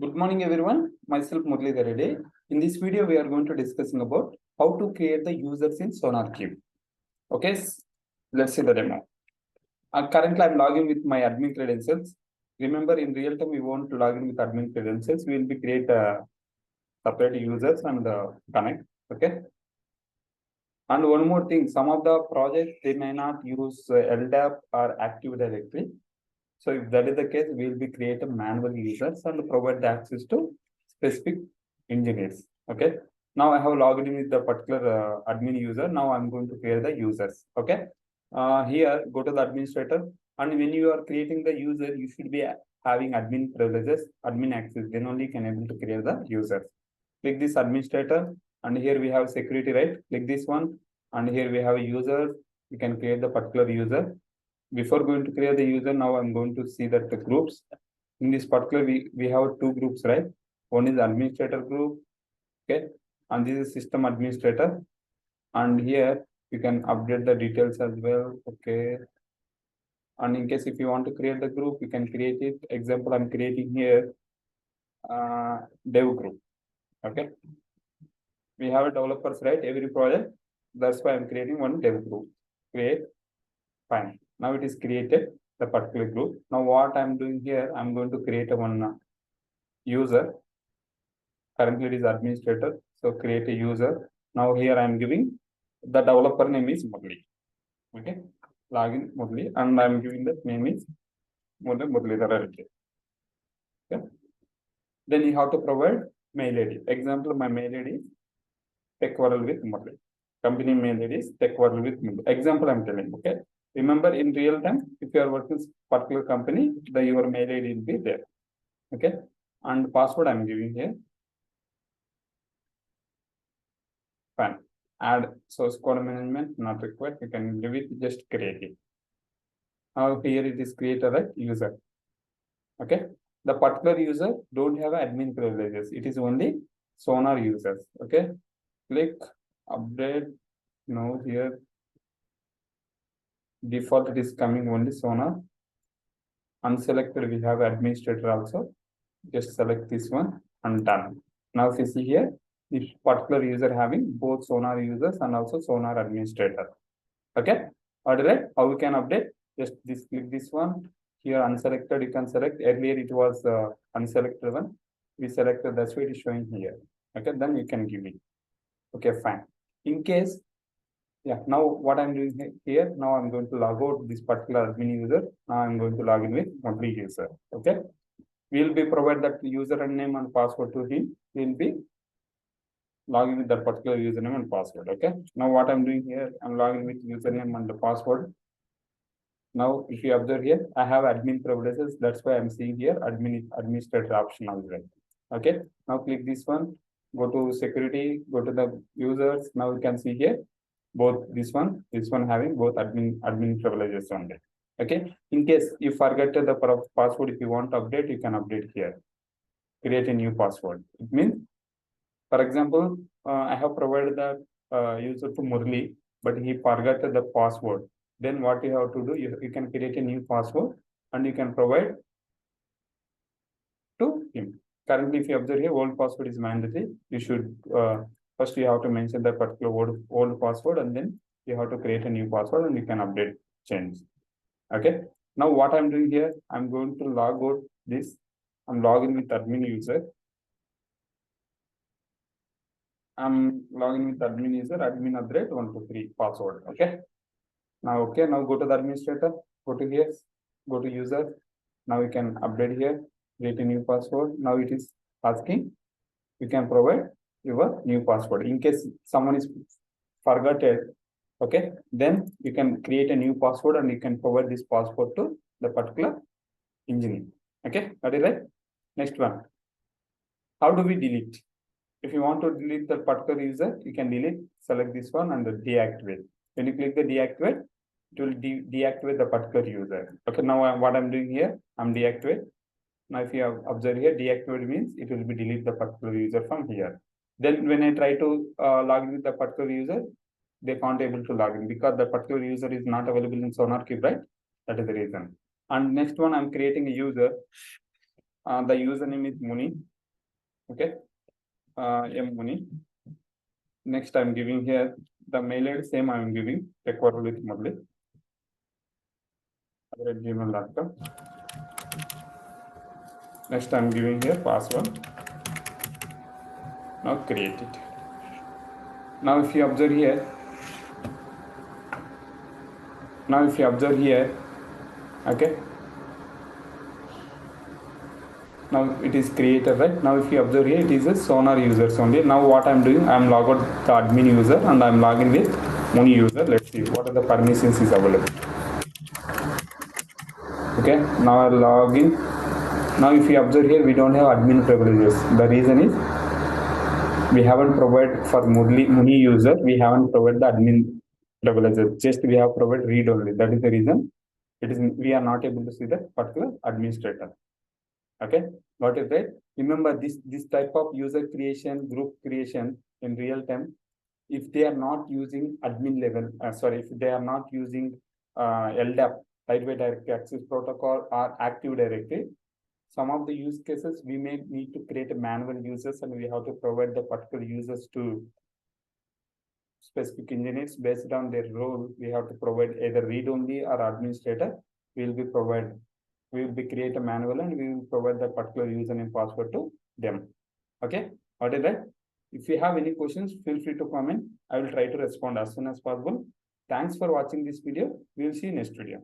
Good morning, everyone. Myself Muralidhara Reddy. In this video, we are going to discussing about how to create the users in SonarQube. Okay, let's see the demo. Currently, I'm logging with my admin credentials. Remember, in real time, we want to log in with admin credentials. We will be create separate users and connect. Okay. And one more thing, some of the projects they may not use LDAP or Active Directory. So if that is the case, we will be create a manual users and provide the access to specific engineers. Okay. Now I have logged in with the particular admin user. Now I'm going to create the users. Okay. Here, go to the administrator. And when you are creating the user, you should be having admin privileges, admin access. Then only you can able to create the users. Click this administrator. And here we have security, right? Click this one. And here we have a user. You can create the particular user. Before going to create the user, now I'm going to see that the groups. In this particular, we have two groups, right? One is administrator group, okay? And this is system administrator. And here you can update the details as well, okay? And in case if you want to create the group, you can create it. Example, I'm creating here dev group, okay? We have developers, right? Every project. That's why I'm creating one dev group. Create, fine. Now it is created, the particular group. Now what I'm doing here, I'm going to create a one user. Currently it is administrator. So create a user. Now here I'm giving the developer name is Murali. Okay. Login Murali. And I'm giving the name is Moole Muralidhara Reddy. Okay. Then you have to provide mail ID. Example, my mail ID is TechWorld with Murali. Company mail ID is TechWorld with Murali. Example I'm telling, okay. Remember, in real time, if you are working with particular company, your mail ID will be there. Okay. And password I'm giving here. Fine. Add source code management, not required. You can leave it, just create it. Now here it is create a user. Okay. The particular user don't have admin privileges. It is only Sonar users. Okay. Click update. Now here default it is coming only Sonar. Unselected we have administrator also. Just select this one and done. Now if you see here, this particular user having both Sonar users and also Sonar administrator. Okay. Alright. How we can update? Just this click this one. Here unselected you can select. Earlier it was unselected one. We selected, that's why it is showing here. Okay. Then you can give it. Okay, fine. In case, yeah, now what I'm doing here, now I'm going to log out this particular admin user. Now I'm going to log in with monthly user. Okay. We'll be provide that username and password to him. We'll be logging with that particular username and password. Okay. Now what I'm doing here, I'm logging with username and the password. Now, if you observe here, I have admin privileges. That's why I'm seeing here administrator option as well. Okay. Now click this one. Go to security. Go to the users. Now you can see here both this one having both admin privileges on it. Okay. In case you forget the password, if you want to update, you can update here. Create a new password. It means, for example, I have provided the user to Murali, but he forgot the password. Then what you have to do, you can create a new password and you can provide to him. Currently, if you observe here, old password is mandatory. You should first you have to mention the particular old password and then you have to create a new password and you can update change. Okay. Now what I'm doing here, I'm going to log out this. I'm logging with admin user. I'm logging with admin user, admin @ 123 password. Okay. Now, okay. Now go to the administrator. Go to here. Go to user. Now you can update here. Create a new password. Now it is asking. You can provide your new password. In case someone is forgotten, okay, then you can create a new password and you can provide this password to the particular engineer. Okay, got it right? Next one. How do we delete? If you want to delete the particular user, you can delete, select this one and deactivate. When you click the deactivate, it will deactivate the particular user. Okay, now what I'm doing here, I'm deactivate. Now, if you have observed here, deactivate means it will be delete the particular user from here. Then when I try to log in with the particular user, they can't able to log in because the particular user is not available in SonarQube, right? That is the reason. And next one, I'm creating a user. The username is Muni. Okay. M Muni. Next, I'm giving here the mail ID, same I'm giving techworldwithmurali @gmail.com. Next, I'm giving here password. Now create it. Now, if you observe here, okay. Now it is created, right? Now, if you observe here, it is a Sonar users only. Now, what I'm doing, I'm log out the admin user and I'm logging with Muni user. Let's see what are the permissions is available. Okay, now I log in. Now, if you observe here, we don't have admin privileges. The reason is we haven't provided for Muni user, we haven't provided the admin privileges. Just we have provided read only. That is the reason. We are not able to see the particular administrator. Okay, got it, right? Remember this type of user creation, group creation in real time. If they are not using admin level, if they are not using LDAP, Lightweight Direct Access Protocol, or Active Directory, some of the use cases we may need to create a manual users, and we have to provide the particular users to specific engineers based on their role. We have to provide either read only or administrator. We will be create a manual and we will provide the particular username password to them. Okay, got it, right? If you have any questions, feel free to comment. I will try to respond as soon as possible. Thanks for watching this video. We will see you next video.